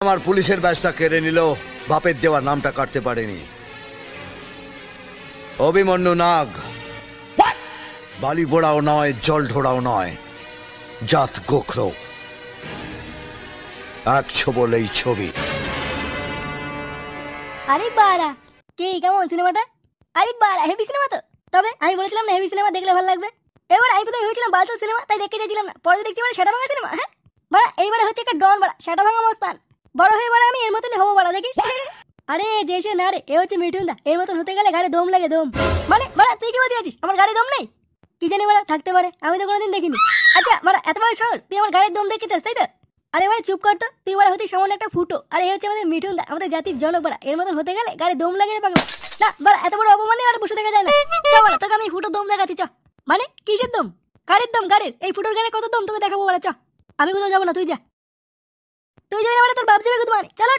আমার পুলিশের ব্যাজটা কেড়ে নিল, বাপের দেওয়ার নামটা কাটতে পারেনি। অভিমন্যু নাগ বালি বোড়াও নয়, জল ঢোড়াও নয়, জাত গোখরো, এক ছবলেই ছবি। আরে বাড়া, কে কেমন সিনেমাটা? আরে বাড়া, হেভি সিনেমা তো। তবে আমি বলেছিলাম না হেভি সিনেমা দেখলে ভালো লাগবে। এবার আমি প্রথমে ভেবেছিলাম বালতাল সিনেমা, তাই দেখতে চাইছিলাম না। পরে দেখছি বাড়া সেটা ভাঙা সিনেমা। হ্যাঁ বাড়া, এইবারে হচ্ছে একটা ডন বাড়া, সেটা ভাঙা মস্তান। বড় হয়ে বাড়া আমি এর মতনই হবো বাড়া, দেখিস। আরে যে সে না রে, এ হচ্ছে মিঠুন দা। এর মতন হতে গেলে গাড়ি দম লাগে, দম। মানে বাড়া তুই কি বলতে আছিস আমার গাড়ি দম নেই? কি জানি বাড়া, থাকতে পারে, আমি তো কোনোদিন দেখিনি। আচ্ছা বাড়া, এত বড় শহর, তুই আমার গাড়ির দম দেখতে চাস তাই তো? আরে বাড়া চুপ কর তো, তুই বাড়া হচ্ছিস সামান্য একটা ফুটো। আরে এই হচ্ছে আমাদের মিঠুন দা, আমাদের জাতির জনক বাড়া। এর মতন হতে গেলে গাড়ি দম লাগে রে পাগলা। না বাড়া, এত বড় অপমানে আর বসে দেখা যায় না। চ বাড়া, তোকে আমি ফুটো দম দেখাচ্ছি, চ। মানে কিসের দম? গাড়ির দম, গাড়ির। এই ফুটোর গাড়ি কত দম তোকে দেখাবো বাড়া, চ। আমি কোথাও যাবো না, তুই যা। তুই যাবি না বাড়া, তোর বাপ যাবে গুদমানি, চলো।